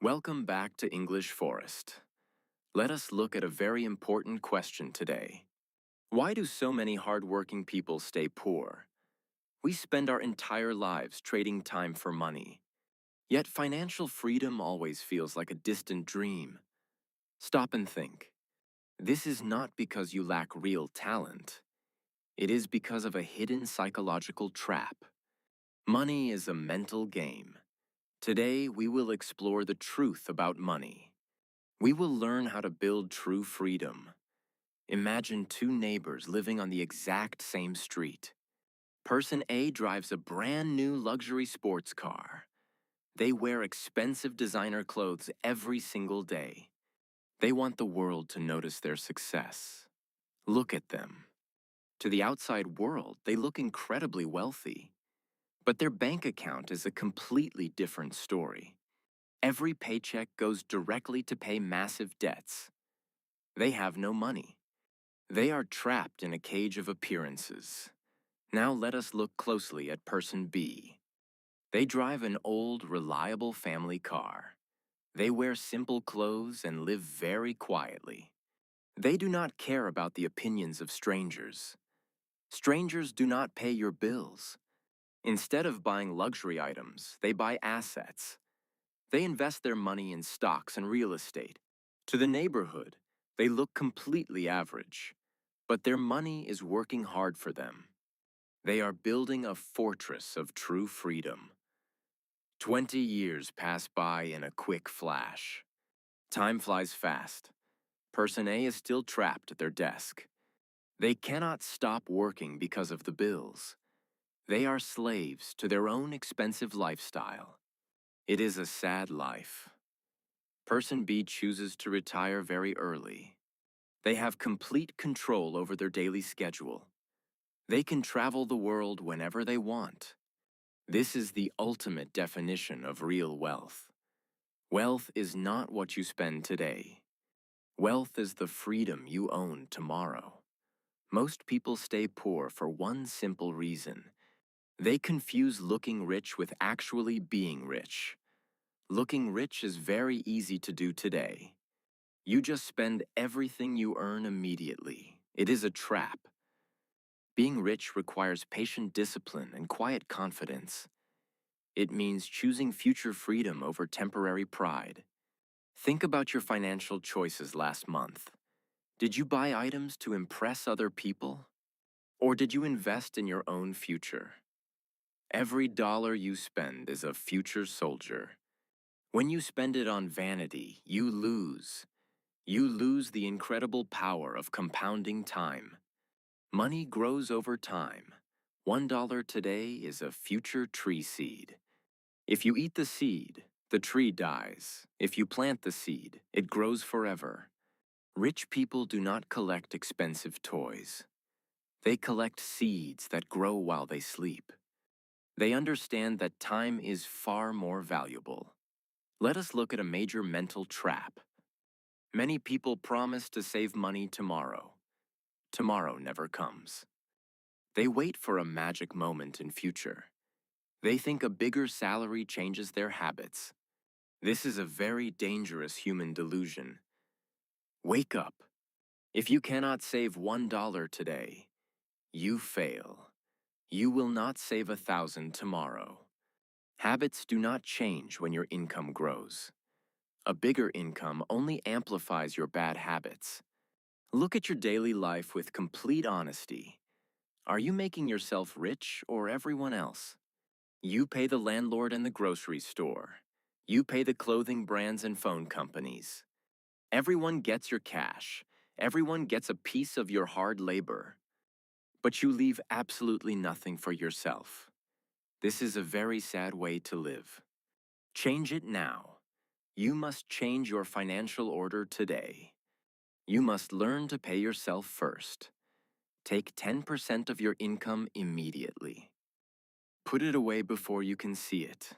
Welcome back to English Forest. Let us look at a very important question today. Why do so many hardworking people stay poor? We spend our entire lives trading time for money. Yet financial freedom always feels like a distant dream. Stop and think. This is not because you lack real talent. It is because of a hidden psychological trap. Money is a mental game. Today, we will explore the truth about money. We will learn how to build true freedom. Imagine two neighbors living on the exact same street. Person A drives a brand new luxury sports car. They wear expensive designer clothes every single day. They want the world to notice their success. Look at them. To the outside world, they look incredibly wealthy. But their bank account is a completely different story. Every paycheck goes directly to pay massive debts. They have no money. They are trapped in a cage of appearances. Now let us look closely at person B. They drive an old, reliable family car. They wear simple clothes and live very quietly. They do not care about the opinions of strangers. Strangers do not pay your bills. Instead of buying luxury items, they buy assets. They invest their money in stocks and real estate. To the neighborhood, they look completely average. But their money is working hard for them. They are building a fortress of true freedom. 20 years pass by in a quick flash. Time flies fast. Person A is still trapped at their desk. They cannot stop working because of the bills. They are slaves to their own expensive lifestyle. It is a sad life. Person B chooses to retire very early. They have complete control over their daily schedule. They can travel the world whenever they want. This is the ultimate definition of real wealth. Wealth is not what you spend today. Wealth is the freedom you own tomorrow. Most people stay poor for one simple reason. They confuse looking rich with actually being rich. Looking rich is very easy to do today. You just spend everything you earn immediately. It is a trap. Being rich requires patient discipline and quiet confidence. It means choosing future freedom over temporary pride. Think about your financial choices last month. Did you buy items to impress other people? Or did you invest in your own future? Every dollar you spend is a future soldier. When you spend it on vanity, you lose. You lose the incredible power of compounding time. Money grows over time. $1 today is a future tree seed. If you eat the seed, the tree dies. If you plant the seed, it grows forever. Rich people do not collect expensive toys. They collect seeds that grow while they sleep. They understand that time is far more valuable. Let us look at a major mental trap. Many people promise to save money tomorrow. Tomorrow never comes. They wait for a magic moment in future. They think a bigger salary changes their habits. This is a very dangerous human delusion. Wake up. If you cannot save $1 today, you fail. You will not save 1,000 tomorrow. Habits do not change when your income grows. A bigger income only amplifies your bad habits. Look at your daily life with complete honesty. Are you making yourself rich or everyone else? You pay the landlord and the grocery store. You pay the clothing brands and phone companies. Everyone gets your cash. Everyone gets a piece of your hard labor. But you leave absolutely nothing for yourself. This is a very sad way to live. Change it now. You must change your financial order today. You must learn to pay yourself first. Take 10% of your income immediately. Put it away before you can see it.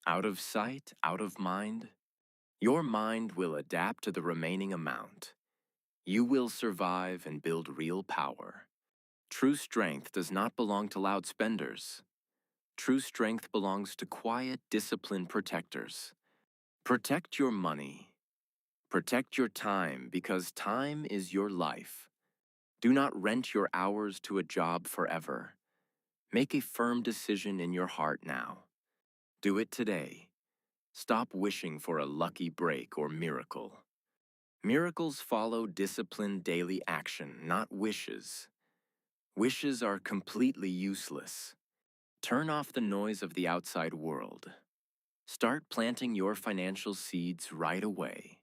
Out of sight, out of mind. Your mind will adapt to the remaining amount. You will survive and build real power. True strength does not belong to loud spenders. True strength belongs to quiet, disciplined protectors. Protect your money. Protect your time because time is your life. Do not rent your hours to a job forever. Make a firm decision in your heart now. Do it today. Stop wishing for a lucky break or miracle. Miracles follow disciplined daily action, not wishes. Wishes are completely useless. Turn off the noise of the outside world. Start planting your financial seeds right away.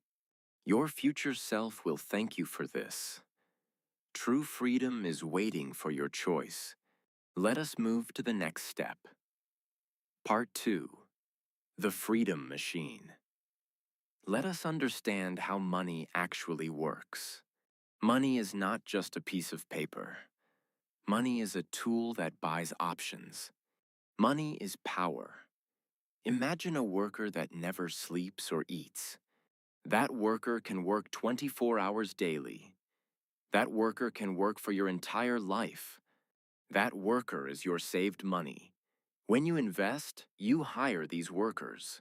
Your future self will thank you for this. True freedom is waiting for your choice. Let us move to the next step. Part 2. The Freedom Machine. Let us understand how money actually works. Money is not just a piece of paper. Money is a tool that buys options. Money is power. Imagine a worker that never sleeps or eats. That worker can work 24 hours daily. That worker can work for your entire life. That worker is your saved money. When you invest, you hire these workers.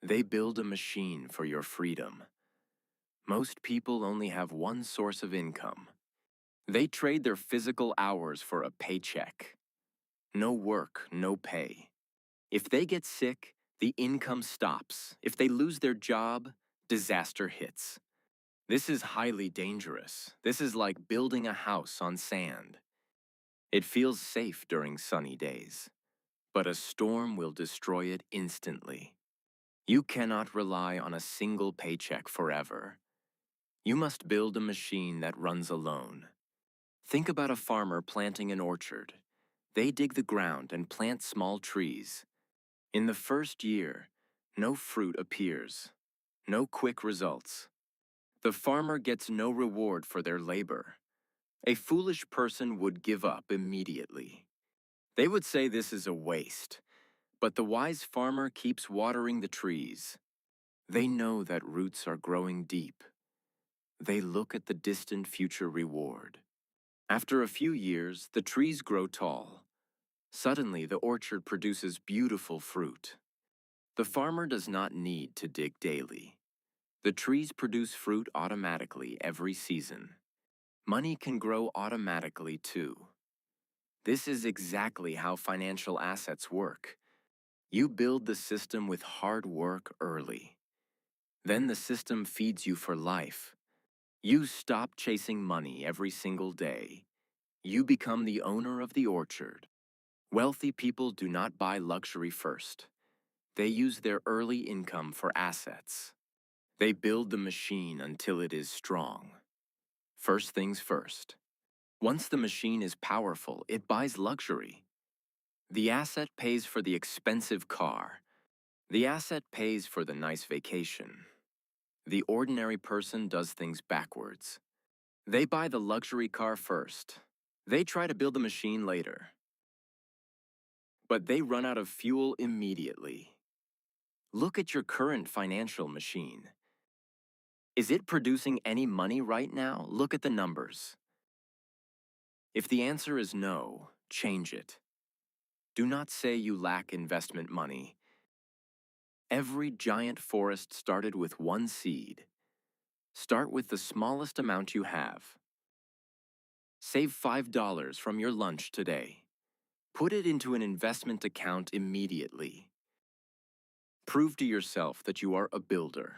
They build a machine for your freedom. Most people only have one source of income. They trade their physical hours for a paycheck. No work, no pay. If they get sick, the income stops. If they lose their job, disaster hits. This is highly dangerous. This is like building a house on sand. It feels safe during sunny days, but a storm will destroy it instantly. You cannot rely on a single paycheck forever. You must build a machine that runs alone. Think about a farmer planting an orchard. They dig the ground and plant small trees. In the first year, no fruit appears, no quick results. The farmer gets no reward for their labor. A foolish person would give up immediately. They would say this is a waste, but the wise farmer keeps watering the trees. They know that roots are growing deep. They look at the distant future reward. After a few years, the trees grow tall. Suddenly, the orchard produces beautiful fruit. The farmer does not need to dig daily. The trees produce fruit automatically every season. Money can grow automatically too. This is exactly how financial assets work. You build the system with hard work early. Then the system feeds you for life. You stop chasing money every single day. You become the owner of the orchard. Wealthy people do not buy luxury first. They use their early income for assets. They build the machine until it is strong. First things first. Once the machine is powerful, it buys luxury. The asset pays for the expensive car. The asset pays for the nice vacation. The ordinary person does things backwards. They buy the luxury car first. They try to build the machine later. But they run out of fuel immediately. Look at your current financial machine. Is it producing any money right now? Look at the numbers. If the answer is no, change it. Do not say you lack investment money. Every giant forest started with one seed. Start with the smallest amount you have. Save $5 from your lunch today. Put it into an investment account immediately. Prove to yourself that you are a builder.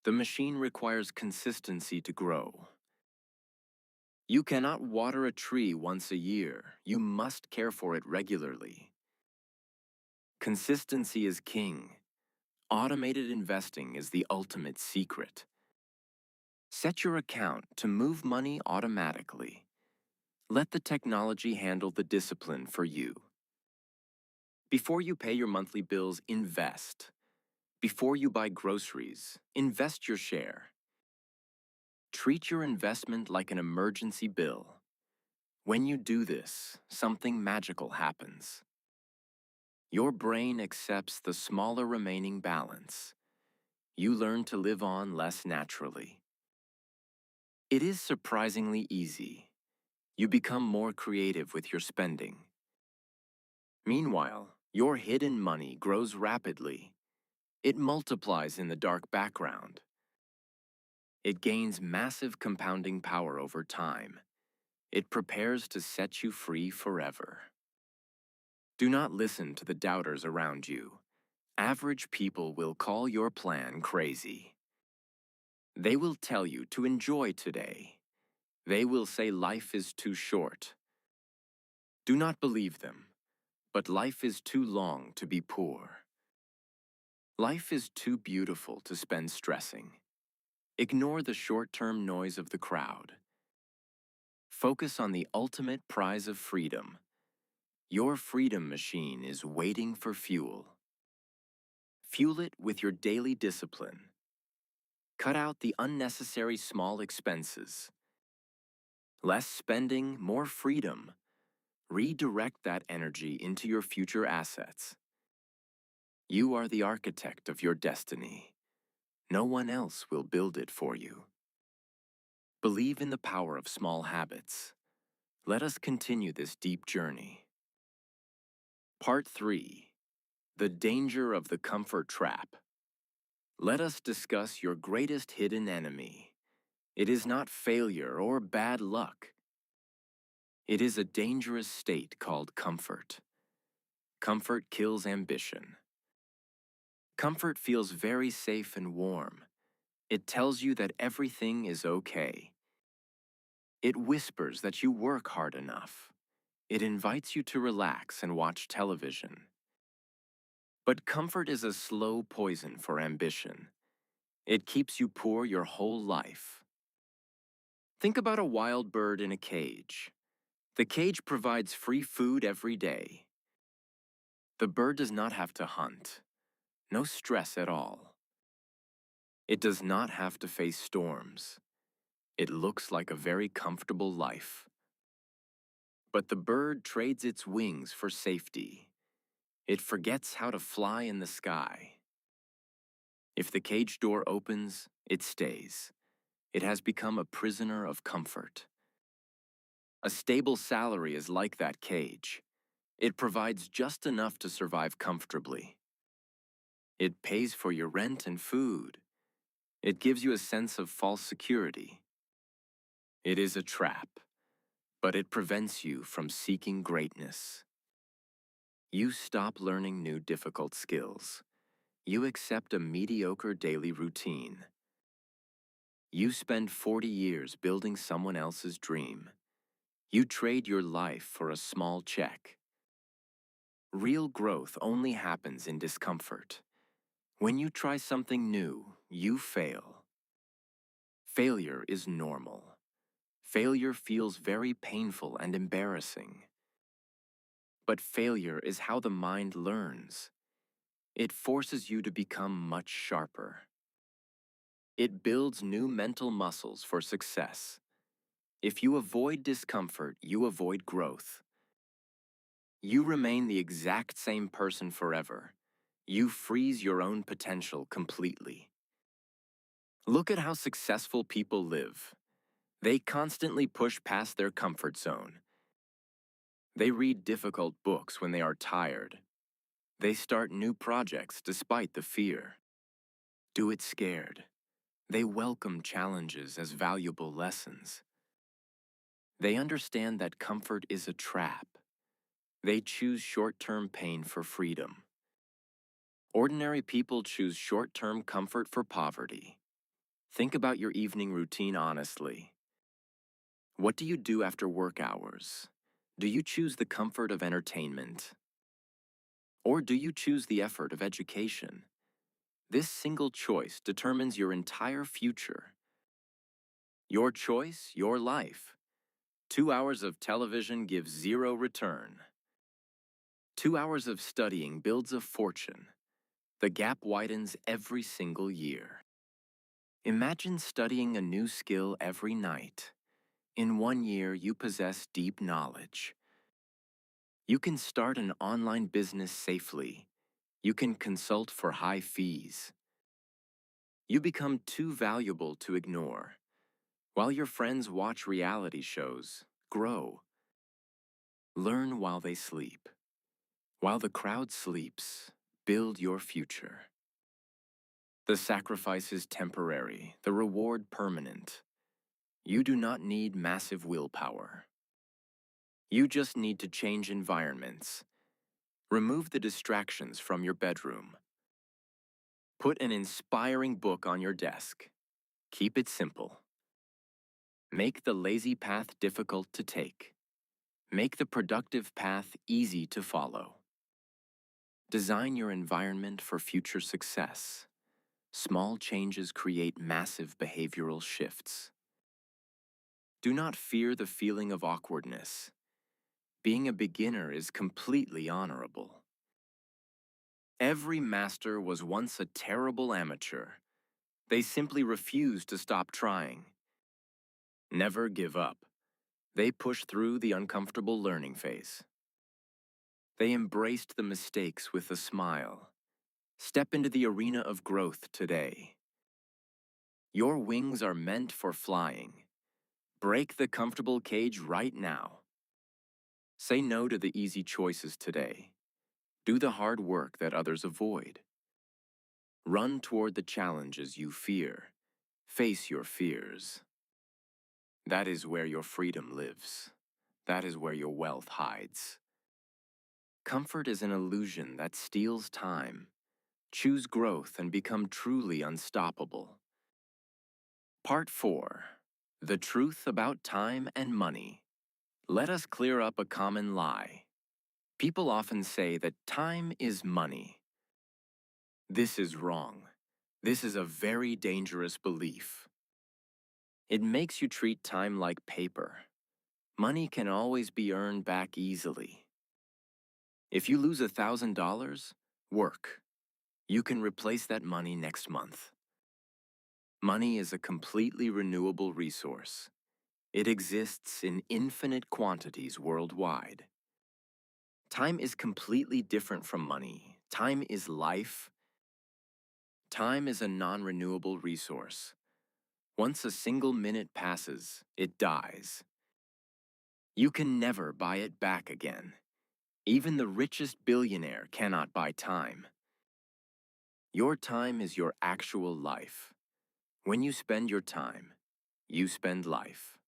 The machine requires consistency to grow. You cannot water a tree once a year. You must care for it regularly. Consistency is king. Automated investing is the ultimate secret. Set your account to move money automatically. Let the technology handle the discipline for you. Before you pay your monthly bills, invest. Before you buy groceries, invest your share. Treat your investment like an emergency bill. When you do this, something magical happens. Your brain accepts the smaller remaining balance. You learn to live on less naturally. It is surprisingly easy. You become more creative with your spending. Meanwhile, your hidden money grows rapidly. It multiplies in the dark background. It gains massive compounding power over time. It prepares to set you free forever. Do not listen to the doubters around you. Average people will call your plan crazy. They will tell you to enjoy today. They will say life is too short. Do not believe them, but life is too long to be poor. Life is too beautiful to spend stressing. Ignore the short-term noise of the crowd. Focus on the ultimate prize of freedom. Your freedom machine is waiting for fuel. Fuel it with your daily discipline. Cut out the unnecessary small expenses. Less spending, more freedom. Redirect that energy into your future assets. You are the architect of your destiny. No one else will build it for you. Believe in the power of small habits. Let us continue this deep journey. Part 3. The danger of the comfort trap. Let us discuss your greatest hidden enemy. It is not failure or bad luck. It is a dangerous state called comfort. Comfort kills ambition. Comfort feels very safe and warm. It tells you that everything is okay. It whispers that you work hard enough. It invites you to relax and watch television. But comfort is a slow poison for ambition. It keeps you poor your whole life. Think about a wild bird in a cage. The cage provides free food every day. The bird does not have to hunt. No stress at all. It does not have to face storms. It looks like a very comfortable life. But the bird trades its wings for safety. It forgets how to fly in the sky. If the cage door opens, it stays. It has become a prisoner of comfort. A stable salary is like that cage. It provides just enough to survive comfortably. It pays for your rent and food. It gives you a sense of false security. It is a trap, but it prevents you from seeking greatness. You stop learning new difficult skills. You accept a mediocre daily routine. You spend 40 years building someone else's dream. You trade your life for a small check. Real growth only happens in discomfort. When you try something new, you fail. Failure is normal. Failure feels very painful and embarrassing. But failure is how the mind learns. It forces you to become much sharper. It builds new mental muscles for success. If you avoid discomfort, you avoid growth. You remain the exact same person forever. You freeze your own potential completely. Look at how successful people live. They constantly push past their comfort zone. They read difficult books when they are tired. They start new projects despite the fear. Do it scared. They welcome challenges as valuable lessons. They understand that comfort is a trap. They choose short-term pain for freedom. Ordinary people choose short-term comfort for poverty. Think about your evening routine honestly. What do you do after work hours? Do you choose the comfort of entertainment? Or do you choose the effort of education? This single choice determines your entire future. Your choice, your life. 2 hours of television gives zero return. 2 hours of studying builds a fortune. The gap widens every single year. Imagine studying a new skill every night. In 1 year, you possess deep knowledge. You can start an online business safely. You can consult for high fees. You become too valuable to ignore. While your friends watch reality shows, grow. Learn while they sleep. While the crowd sleeps, build your future. The sacrifice is temporary, the reward permanent. You do not need massive willpower. You just need to change environments. Remove the distractions from your bedroom. Put an inspiring book on your desk. Keep it simple. Make the lazy path difficult to take. Make the productive path easy to follow. Design your environment for future success. Small changes create massive behavioral shifts. Do not fear the feeling of awkwardness. Being a beginner is completely honorable. Every master was once a terrible amateur. They simply refused to stop trying. Never give up. They pushed through the uncomfortable learning phase. They embraced the mistakes with a smile. Step into the arena of growth today. Your wings are meant for flying. Break the comfortable cage right now. Say no to the easy choices today. Do the hard work that others avoid. Run toward the challenges you fear. Face your fears. That is where your freedom lives. That is where your wealth hides. Comfort is an illusion that steals time. Choose growth and become truly unstoppable. Part 4. The truth about time and money. Let us clear up a common lie. People often say that time is money. This is wrong. This is a very dangerous belief. It makes you treat time like paper. Money can always be earned back easily. If you lose $1,000, work. You can replace that money next month. Money is a completely renewable resource. It exists in infinite quantities worldwide. Time is completely different from money. Time is life. Time is a non-renewable resource. Once a single minute passes, it dies. You can never buy it back again. Even the richest billionaire cannot buy time. Your time is your actual life. When you spend your time, you spend life.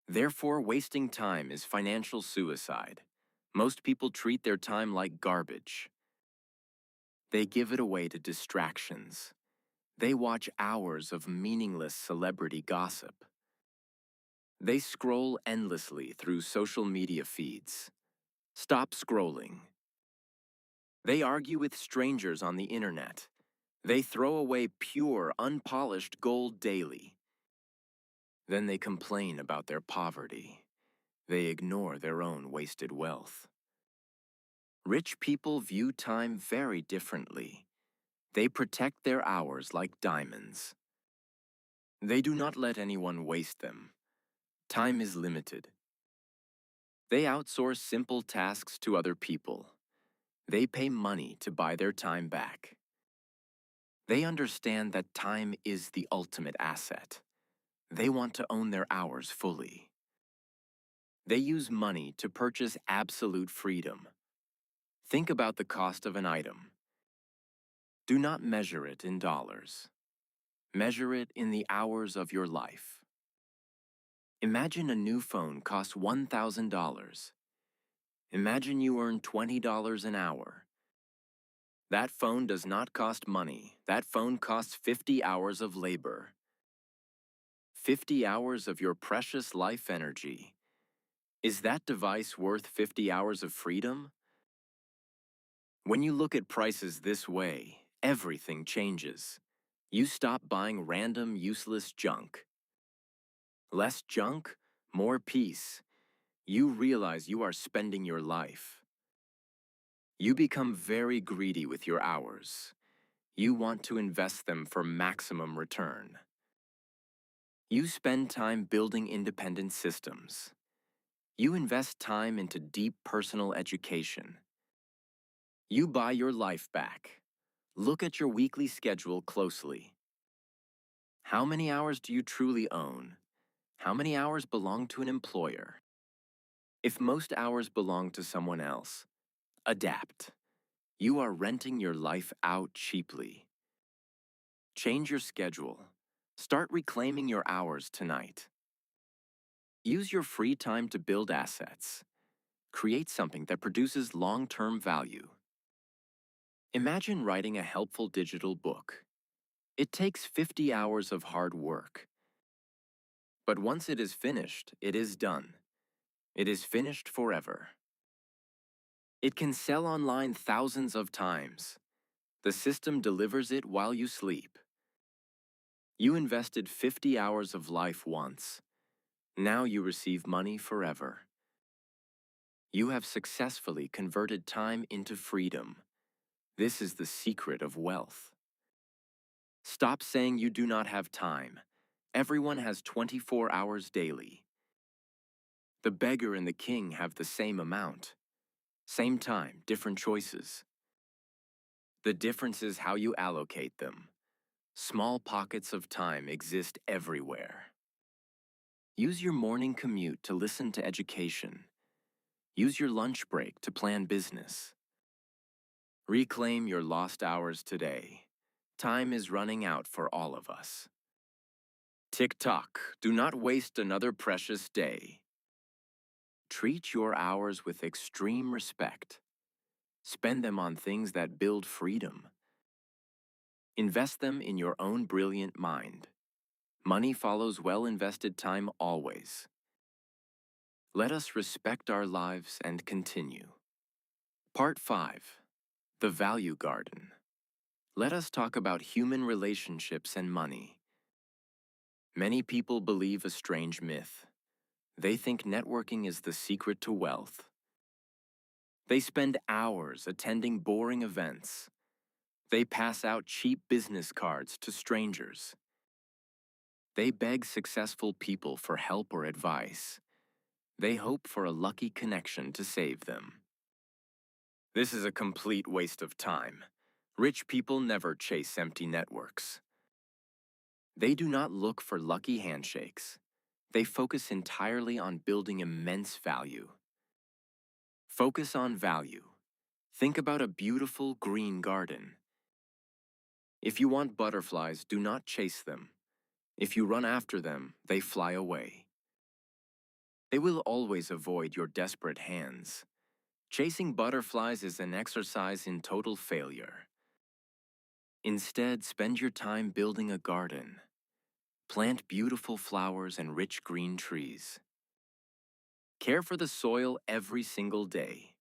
Therefore, wasting time is financial suicide. Most people treat their time like garbage. They give it away to distractions. They watch hours of meaningless celebrity gossip. They scroll endlessly through social media feeds. Stop scrolling. They argue with strangers on the internet. They throw away pure, unpolished gold daily. Then they complain about their poverty. They ignore their own wasted wealth. Rich people view time very differently. They protect their hours like diamonds. They do not let anyone waste them. Time is limited. They outsource simple tasks to other people. They pay money to buy their time back. They understand that time is the ultimate asset. They want to own their hours fully. They use money to purchase absolute freedom. Think about the cost of an item. Do not measure it in dollars. Measure it in the hours of your life. Imagine a new phone costs $1,000. Imagine you earn $20 an hour. That phone does not cost money. That phone costs 50 hours of labor. 50 hours of your precious life energy. Is that device worth 50 hours of freedom? When you look at prices this way, everything changes. You stop buying random, useless junk. Less junk, more peace. You realize you are spending your life. You become very greedy with your hours. You want to invest them for maximum return. You spend time building independent systems. You invest time into deep personal education. You buy your life back. Look at your weekly schedule closely. How many hours do you truly own? How many hours belong to an employer? If most hours belong to someone else, adapt. You are renting your life out cheaply. Change your schedule. Start reclaiming your hours tonight. Use your free time to build assets. Create something that produces long-term value. Imagine writing a helpful digital book. It takes 50 hours of hard work. But once it is finished, it is done. It is finished forever. It can sell online thousands of times. The system delivers it while you sleep. You invested 50 hours of life once. Now you receive money forever. You have successfully converted time into freedom. This is the secret of wealth. Stop saying you do not have time. Everyone has 24 hours daily. The beggar and the king have the same amount. Same time, different choices. The difference is how you allocate them. Small pockets of time exist everywhere. Use your morning commute to listen to education. Use your lunch break to plan business. Reclaim your lost hours today. Time is running out for all of us. Tick-tock, do not waste another precious day. Treat your hours with extreme respect. Spend them on things that build freedom. Invest them in your own brilliant mind. Money follows well-invested time always. Let us respect our lives and continue. Part 5. The Value Garden. Let us talk about human relationships and money. Many people believe a strange myth. They think networking is the secret to wealth. They spend hours attending boring events. They pass out cheap business cards to strangers. They beg successful people for help or advice. They hope for a lucky connection to save them. This is a complete waste of time. Rich people never chase empty networks. They do not look for lucky handshakes. They focus entirely on building immense value. Focus on value. Think about a beautiful green garden. If you want butterflies, do not chase them. If you run after them, they fly away. They will always avoid your desperate hands. Chasing butterflies is an exercise in total failure. Instead, spend your time building a garden. Plant beautiful flowers and rich green trees. Care for the soil every single day.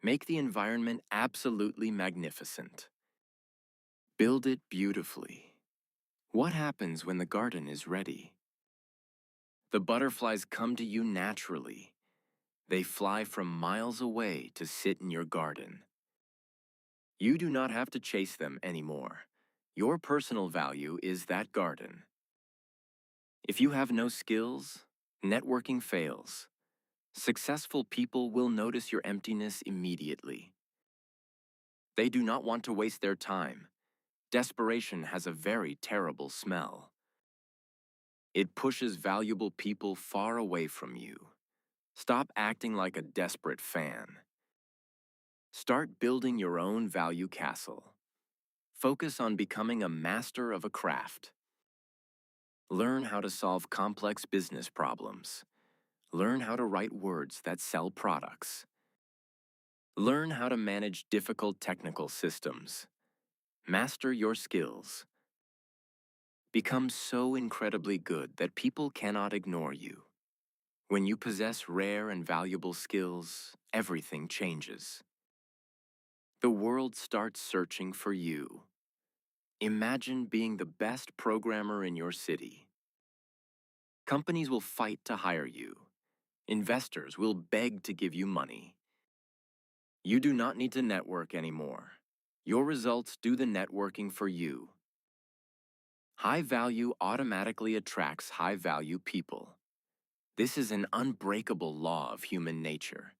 Make the environment absolutely magnificent. Build it beautifully. What happens when the garden is ready? The butterflies come to you naturally. They fly from miles away to sit in your garden. You do not have to chase them anymore. Your personal value is that garden. If you have no skills, networking fails. Successful people will notice your emptiness immediately. They do not want to waste their time. Desperation has a very terrible smell. It pushes valuable people far away from you. Stop acting like a desperate fan. Start building your own value castle. Focus on becoming a master of a craft. Learn how to solve complex business problems. Learn how to write words that sell products. Learn how to manage difficult technical systems. Master your skills. Become so incredibly good that people cannot ignore you. When you possess rare and valuable skills, everything changes. The world starts searching for you. Imagine being the best programmer in your city. Companies will fight to hire you. Investors will beg to give you money. You do not need to network anymore. Your results do the networking for you. High value automatically attracts high value people. This is an unbreakable law of human nature.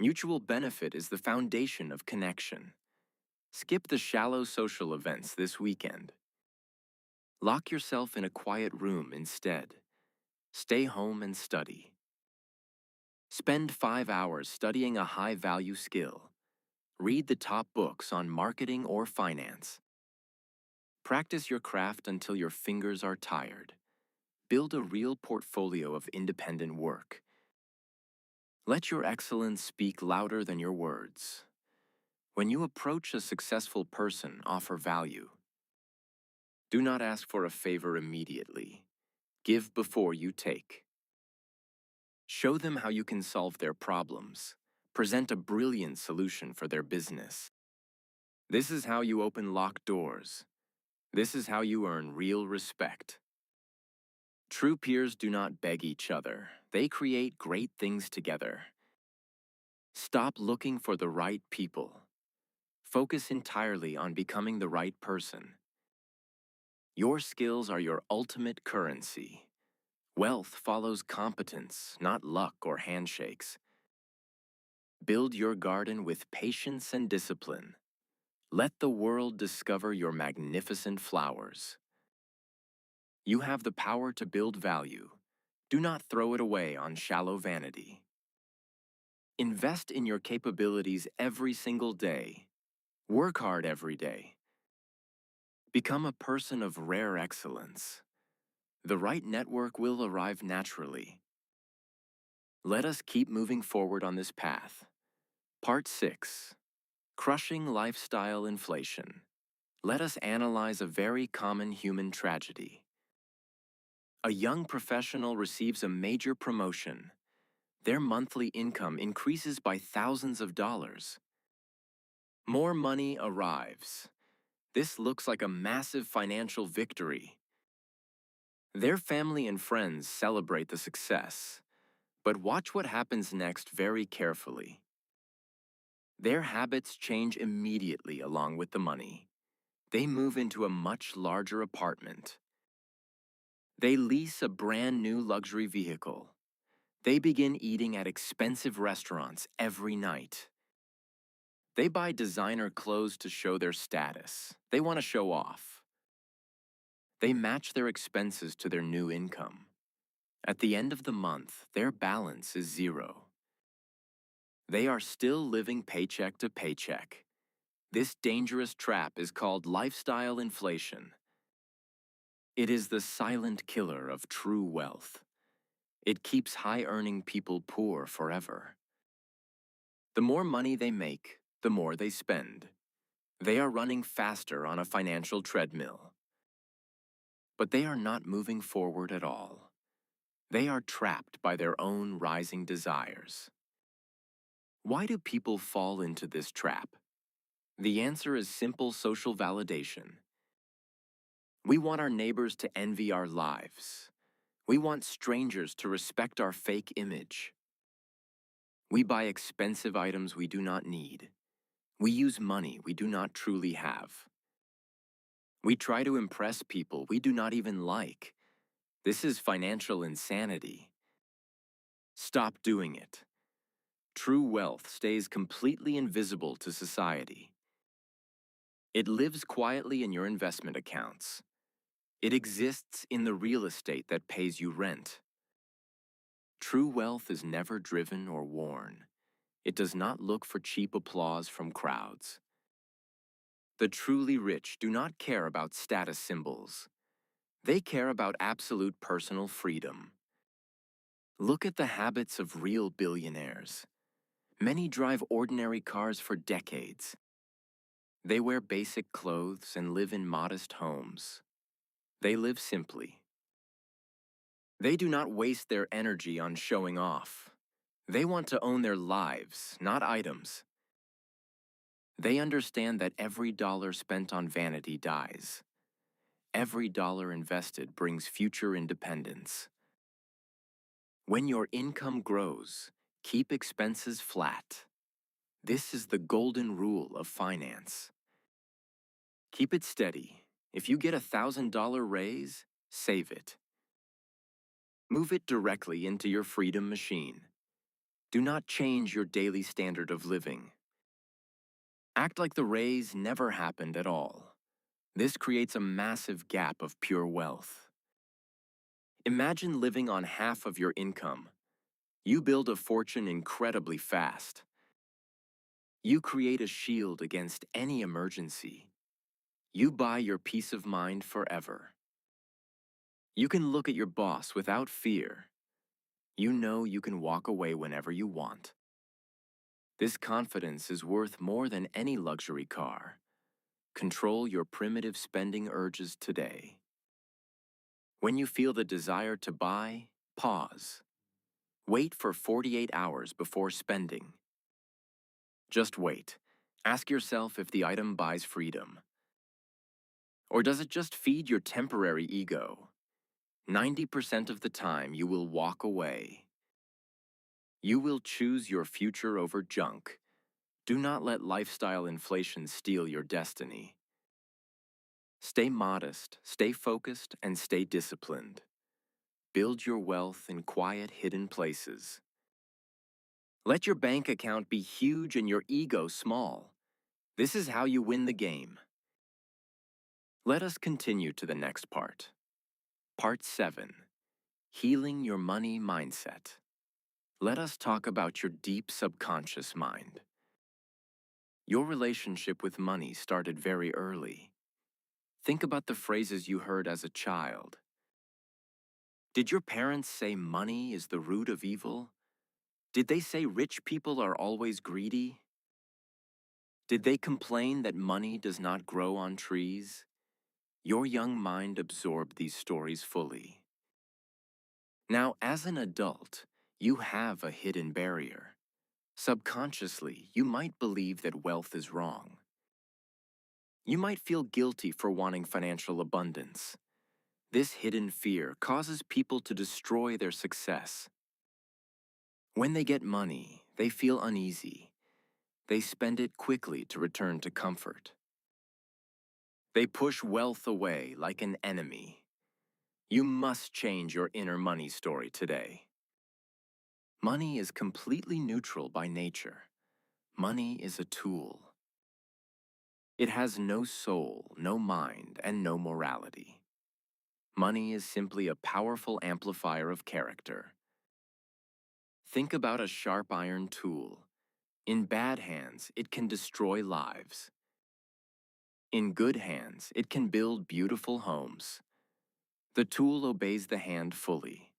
Mutual benefit is the foundation of connection. Skip the shallow social events this weekend. Lock yourself in a quiet room instead. Stay home and study. Spend 5 hours studying a high-value skill. Read the top books on marketing or finance. Practice your craft until your fingers are tired. Build a real portfolio of independent work. Let your excellence speak louder than your words. When you approach a successful person, offer value. Do not ask for a favor immediately. Give before you take. Show them how you can solve their problems. Present a brilliant solution for their business. This is how you open locked doors. This is how you earn real respect. True peers do not beg each other. They create great things together. Stop looking for the right people. Focus entirely on becoming the right person. Your skills are your ultimate currency. Wealth follows competence, not luck or handshakes. Build your garden with patience and discipline. Let the world discover your magnificent flowers. You have the power to build value. Do not throw it away on shallow vanity. Invest in your capabilities every single day. Work hard every day. Become a person of rare excellence. The right network will arrive naturally. Let us keep moving forward on this path. Part 6. Crushing Lifestyle Inflation. Let us analyze a very common human tragedy. A young professional receives a major promotion. Their monthly income increases by thousands of dollars. More money arrives. This looks like a massive financial victory. Their family and friends celebrate the success. But watch what happens next very carefully. Their habits change immediately along with the money. They move into a much larger apartment. They lease a brand new luxury vehicle. They begin eating at expensive restaurants every night. They buy designer clothes to show their status. They want to show off. They match their expenses to their new income. At the end of the month, their balance is zero. They are still living paycheck to paycheck. This dangerous trap is called lifestyle inflation. It is the silent killer of true wealth. It keeps high-earning people poor forever. The more money they make, the more they spend. They are running faster on a financial treadmill. But they are not moving forward at all. They are trapped by their own rising desires. Why do people fall into this trap? The answer is simple social validation. We want our neighbors to envy our lives. We want strangers to respect our fake image. We buy expensive items we do not need. We use money we do not truly have. We try to impress people we do not even like. This is financial insanity. Stop doing it. True wealth stays completely invisible to society. It lives quietly in your investment accounts. It exists in the real estate that pays you rent. True wealth is never driven or worn. It does not look for cheap applause from crowds. The truly rich do not care about status symbols. They care about absolute personal freedom. Look at the habits of real billionaires. Many drive ordinary cars for decades. They wear basic clothes and live in modest homes. They live simply. They do not waste their energy on showing off. They want to own their lives, not items. They understand that every dollar spent on vanity dies. Every dollar invested brings future independence. When your income grows, keep expenses flat. This is the golden rule of finance. Keep it steady. If you get $1,000 raise, save it. Move it directly into your freedom machine. Do not change your daily standard of living. Act like the raise never happened at all. This creates a massive gap of pure wealth. Imagine living on half of your income. You build a fortune incredibly fast. You create a shield against any emergency. You buy your peace of mind forever. You can look at your boss without fear. You know you can walk away whenever you want. This confidence is worth more than any luxury car. Control your primitive spending urges today. When you feel the desire to buy, pause. Wait for 48 hours before spending. Just wait. Ask yourself if the item buys freedom. Or does it just feed your temporary ego? 90% of the time, you will walk away. You will choose your future over junk. Do not let lifestyle inflation steal your destiny. Stay modest, stay focused, and stay disciplined. Build your wealth in quiet, hidden places. Let your bank account be huge and your ego small. This is how you win the game. Let us continue to the next part. Part 7. Healing your money mindset. Let us talk about your deep subconscious mind. Your relationship with money started very early. Think about the phrases you heard as a child. Did your parents say money is the root of evil? Did they say rich people are always greedy? Did they complain that money does not grow on trees? Your young mind absorbed these stories fully. Now, as an adult, you have a hidden barrier. Subconsciously, you might believe that wealth is wrong. You might feel guilty for wanting financial abundance. This hidden fear causes people to destroy their success. When they get money, they feel uneasy. They spend it quickly to return to comfort. They push wealth away like an enemy. You must change your inner money story today. Money is completely neutral by nature. Money is a tool. It has no soul, no mind, and no morality. Money is simply a powerful amplifier of character. Think about a sharp iron tool. In bad hands, it can destroy lives. In good hands, it can build beautiful homes. The tool obeys the hand fully.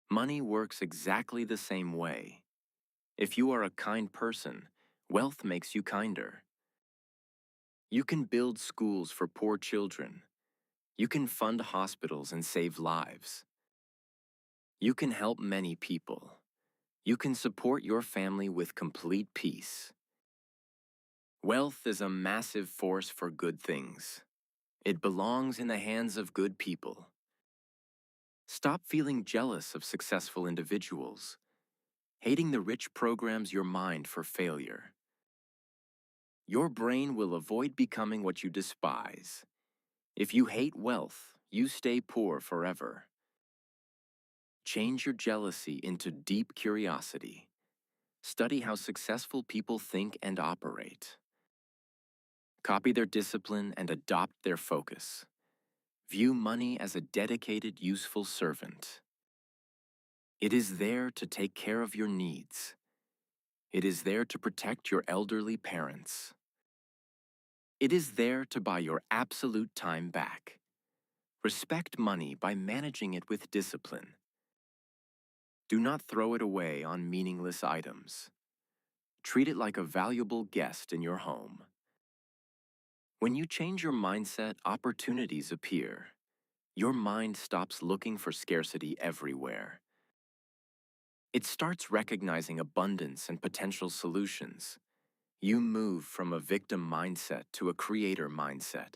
Money works exactly the same way. If you are a kind person, wealth makes you kinder. You can build schools for poor children. You can fund hospitals and save lives. You can help many people. You can support your family with complete peace. Wealth is a massive force for good things. It belongs in the hands of good people. Stop feeling jealous of successful individuals. Hating the rich programs your mind for failure. Your brain will avoid becoming what you despise. If you hate wealth, you stay poor forever. Change your jealousy into deep curiosity. Study how successful people think and operate. Copy their discipline and adopt their focus. View money as a dedicated, useful servant. It is there to take care of your needs. It is there to protect your elderly parents. It is there to buy your absolute time back. Respect money by managing it with discipline. Do not throw it away on meaningless items. Treat it like a valuable guest in your home. When you change your mindset, opportunities appear. Your mind stops looking for scarcity everywhere. It starts recognizing abundance and potential solutions. You move from a victim mindset to a creator mindset.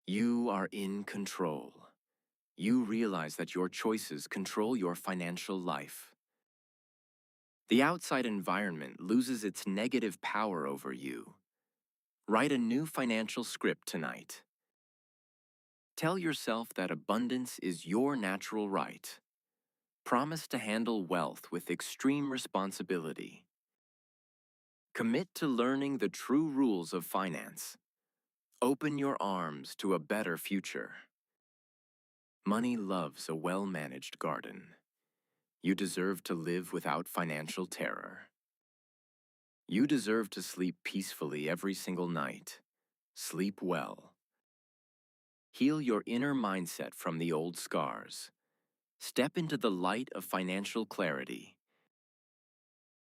You are in control. You realize that your choices control your financial life. The outside environment loses its negative power over you. Write a new financial script tonight. Tell yourself that abundance is your natural right. Promise to handle wealth with extreme responsibility. Commit to learning the true rules of finance. Open your arms to a better future. Money loves a well-managed garden. You deserve to live without financial terror. You deserve to sleep peacefully every single night. Sleep well. Heal your inner mindset from the old scars. Step into the light of financial clarity.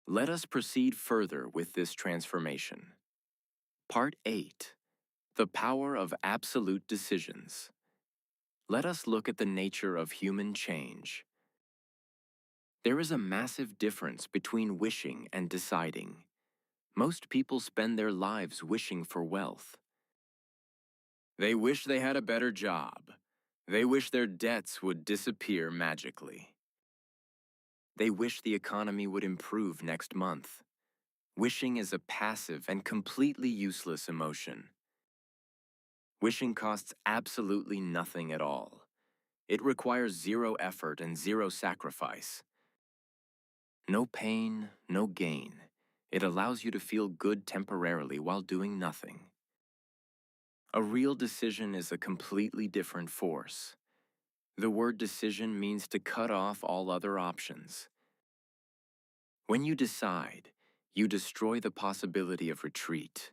Let us proceed further with this transformation. Part 8. The Power of Absolute Decisions. Let us look at the nature of human change. There is a massive difference between wishing and deciding. Most people spend their lives wishing for wealth. They wish they had a better job. They wish their debts would disappear magically. They wish the economy would improve next month. Wishing is a passive and completely useless emotion. Wishing costs absolutely nothing at all. It requires zero effort and zero sacrifice. No pain, no gain. It allows you to feel good temporarily while doing nothing. A real decision is a completely different force. The word decision means to cut off all other options. When you decide, you destroy the possibility of retreat.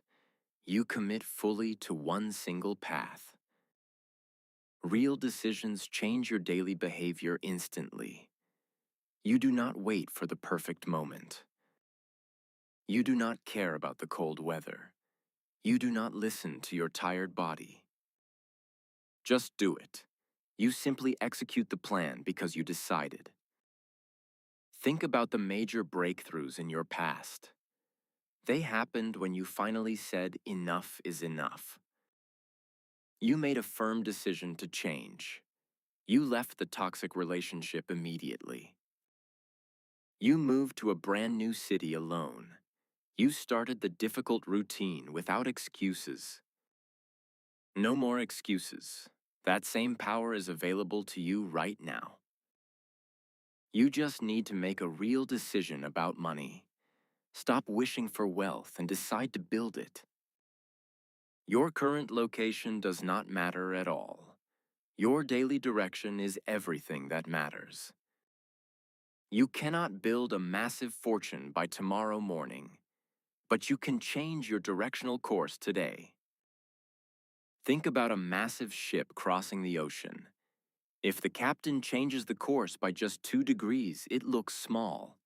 You commit fully to one single path. Real decisions change your daily behavior instantly. You do not wait for the perfect moment. You do not care about the cold weather. You do not listen to your tired body. Just do it. You simply execute the plan because you decided. Think about the major breakthroughs in your past. They happened when you finally said enough is enough. You made a firm decision to change. You left the toxic relationship immediately. You moved to a brand new city alone. You started the difficult routine without excuses. No more excuses. That same power is available to you right now. You just need to make a real decision about money. Stop wishing for wealth and decide to build it. Your current location does not matter at all. Your daily direction is everything that matters. You cannot build a massive fortune by tomorrow morning, but you can change your directional course today. Think about a massive ship crossing the ocean. If the captain changes the course by just 2 degrees, it looks small.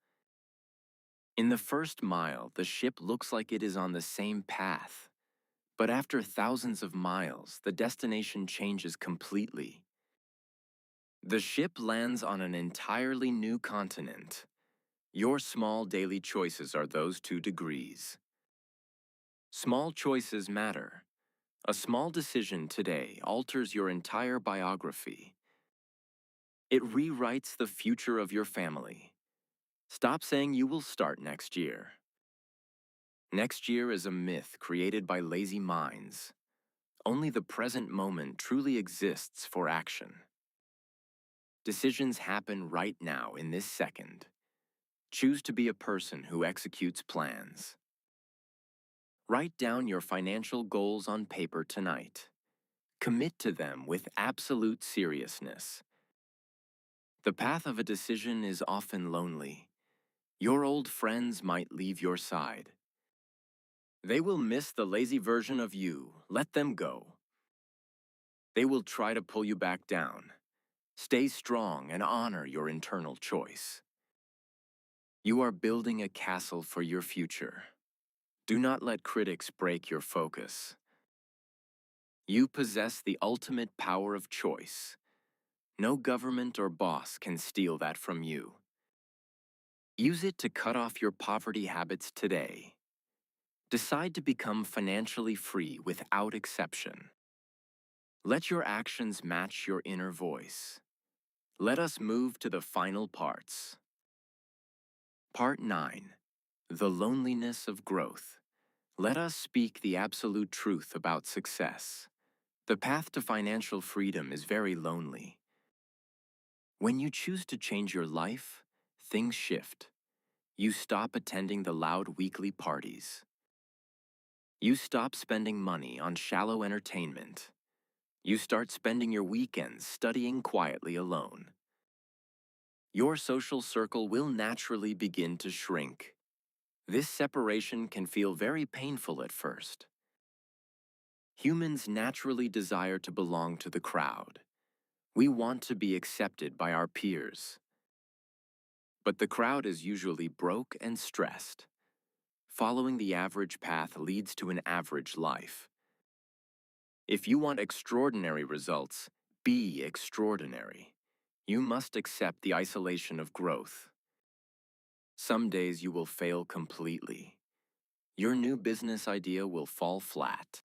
In the first mile, the ship looks like it is on the same path. But after thousands of miles, the destination changes completely. The ship lands on an entirely new continent. Your small daily choices are those 2 degrees. Small choices matter. A small decision today alters your entire biography. It rewrites the future of your family. Stop saying you will start next year. Next year is a myth created by lazy minds. Only the present moment truly exists for action. Decisions happen right now in this second. Choose to be a person who executes plans. Write down your financial goals on paper tonight. Commit to them with absolute seriousness. The path of a decision is often lonely. Your old friends might leave your side. They will miss the lazy version of you. Let them go. They will try to pull you back down. Stay strong and honor your internal choice. You are building a castle for your future. Do not let critics break your focus. You possess the ultimate power of choice. No government or boss can steal that from you. Use it to cut off your poverty habits today. Decide to become financially free without exception. Let your actions match your inner voice. Let us move to the final parts. Part 9. The Loneliness of Growth. Let us speak the absolute truth about success. The path to financial freedom is very lonely. When you choose to change your life, things shift. You stop attending the loud weekly parties. You stop spending money on shallow entertainment. You start spending your weekends studying quietly alone. Your social circle will naturally begin to shrink. This separation can feel very painful at first. Humans naturally desire to belong to the crowd. We want to be accepted by our peers. But the crowd is usually broke and stressed. Following the average path leads to an average life. If you want extraordinary results, be extraordinary. You must accept the isolation of growth. Some days you will fail completely. Your new business idea will fall flat.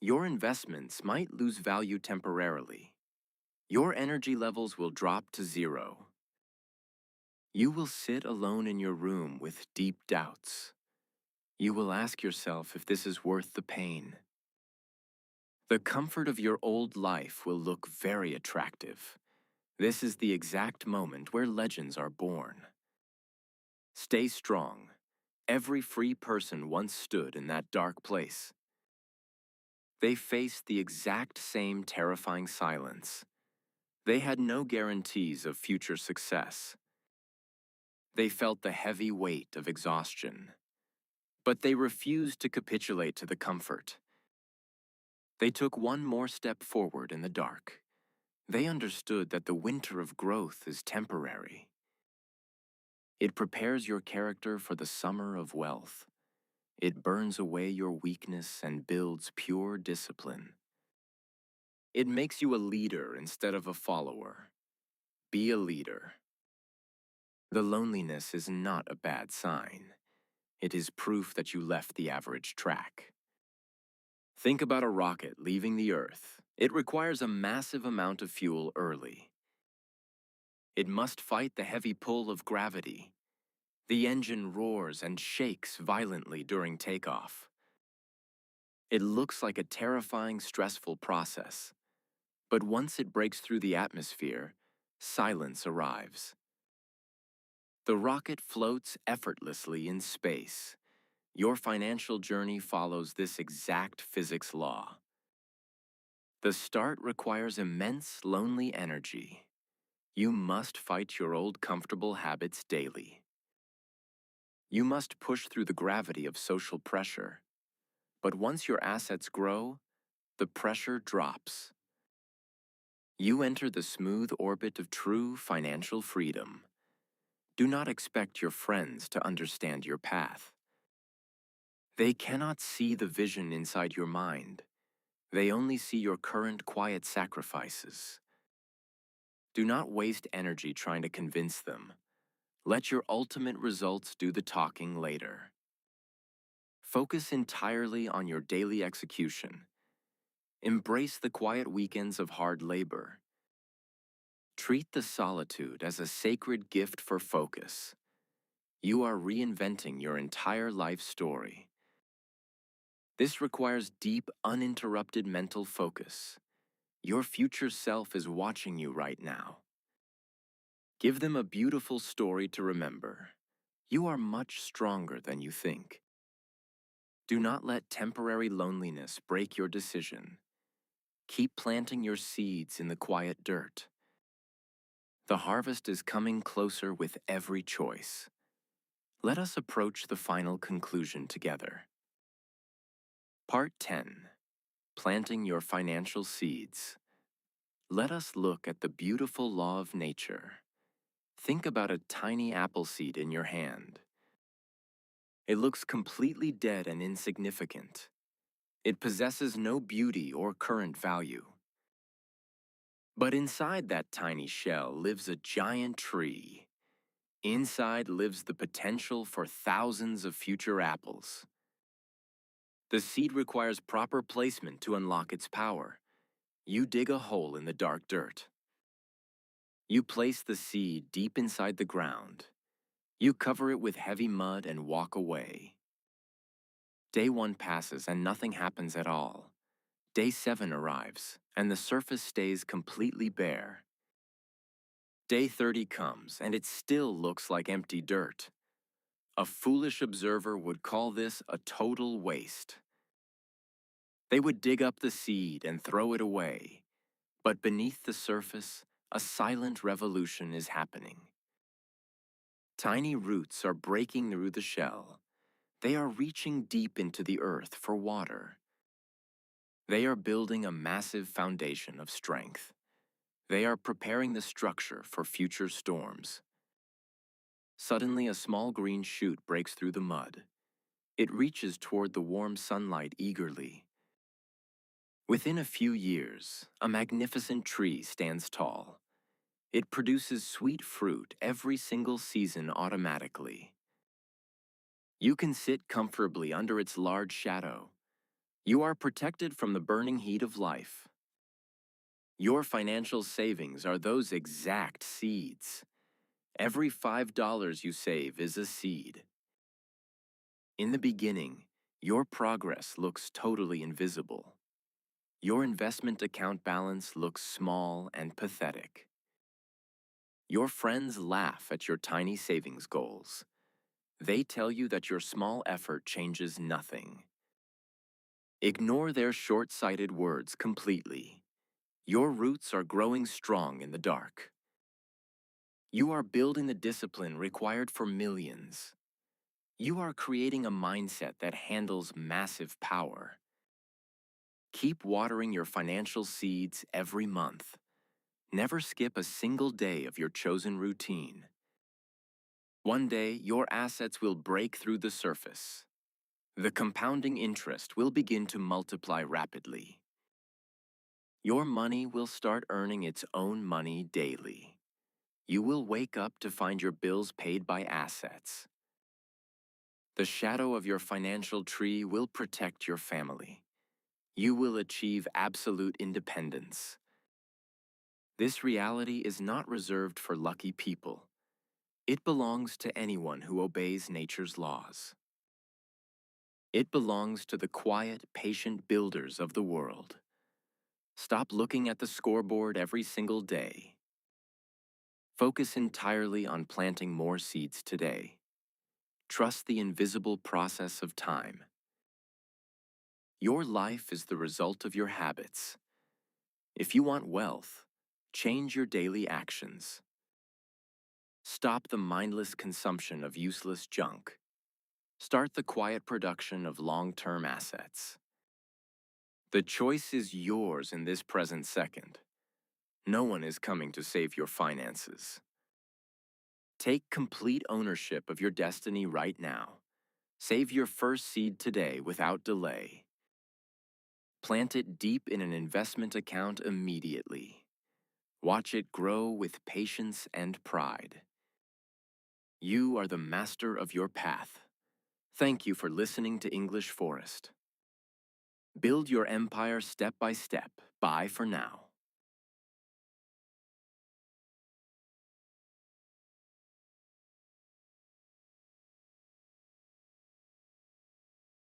Your investments might lose value temporarily. Your energy levels will drop to zero. You will sit alone in your room with deep doubts. You will ask yourself if this is worth the pain. The comfort of your old life will look very attractive. This is the exact moment where legends are born. Stay strong. Every free person once stood in that dark place. They faced the exact same terrifying silence. They had no guarantees of future success. They felt the heavy weight of exhaustion. But they refused to capitulate to the comfort. They took one more step forward in the dark. They understood that the winter of growth is temporary. It prepares your character for the summer of wealth. It burns away your weakness and builds pure discipline. It makes you a leader instead of a follower. Be a leader. The loneliness is not a bad sign. It is proof that you left the average track. Think about a rocket leaving the Earth. It requires a massive amount of fuel early. It must fight the heavy pull of gravity. The engine roars and shakes violently during takeoff. It looks like a terrifying, stressful process. But once it breaks through the atmosphere, silence arrives. The rocket floats effortlessly in space. Your financial journey follows this exact physics law. The start requires immense lonely energy. You must fight your old comfortable habits daily. You must push through the gravity of social pressure. But once your assets grow, the pressure drops. You enter the smooth orbit of true financial freedom. Do not expect your friends to understand your path. They cannot see the vision inside your mind. They only see your current quiet sacrifices. Do not waste energy trying to convince them. Let your ultimate results do the talking later. Focus entirely on your daily execution. Embrace the quiet weekends of hard labor. Treat the solitude as a sacred gift for focus. You are reinventing your entire life story. This requires deep, uninterrupted mental focus. Your future self is watching you right now. Give them a beautiful story to remember. You are much stronger than you think. Do not let temporary loneliness break your decision. Keep planting your seeds in the quiet dirt. The harvest is coming closer with every choice. Let us approach the final conclusion together. Part 10. Planting your financial seeds. Let us look at the beautiful law of nature. Think about a tiny apple seed in your hand. It looks completely dead and insignificant. It possesses no beauty or current value. But inside that tiny shell lives a giant tree. Inside lives the potential for thousands of future apples. The seed requires proper placement to unlock its power. You dig a hole in the dark dirt. You place the seed deep inside the ground. You cover it with heavy mud and walk away. Day 1 passes and nothing happens at all. Day 7 arrives, and the surface stays completely bare. Day 30 comes, and it still looks like empty dirt. A foolish observer would call this a total waste. They would dig up the seed and throw it away. But beneath the surface, a silent revolution is happening. Tiny roots are breaking through the shell. They are reaching deep into the earth for water. They are building a massive foundation of strength. They are preparing the structure for future storms. Suddenly, a small green shoot breaks through the mud. It reaches toward the warm sunlight eagerly. Within a few years, a magnificent tree stands tall. It produces sweet fruit every single season automatically. You can sit comfortably under its large shadow. You are protected from the burning heat of life. Your financial savings are those exact seeds. Every $5 you save is a seed. In the beginning, your progress looks totally invisible. Your investment account balance looks small and pathetic. Your friends laugh at your tiny savings goals. They tell you that your small effort changes nothing. Ignore their short-sighted words completely. Your roots are growing strong in the dark. You are building the discipline required for millions. You are creating a mindset that handles massive power. Keep watering your financial seeds every month. Never skip a single day of your chosen routine. One day, your assets will break through the surface. The compounding interest will begin to multiply rapidly. Your money will start earning its own money daily. You will wake up to find your bills paid by assets. The shadow of your financial tree will protect your family. You will achieve absolute independence. This reality is not reserved for lucky people. It belongs to anyone who obeys nature's laws. It belongs to the quiet, patient builders of the world. Stop looking at the scoreboard every single day. Focus entirely on planting more seeds today. Trust the invisible process of time. Your life is the result of your habits. If you want wealth, change your daily actions. Stop the mindless consumption of useless junk. Start the quiet production of long-term assets. The choice is yours in this present second. No one is coming to save your finances. Take complete ownership of your destiny right now. Save your first seed today without delay. Plant it deep in an investment account immediately. Watch it grow with patience and pride. You are the master of your path. Thank you for listening to English Forest. Build your empire step by step. Bye for now.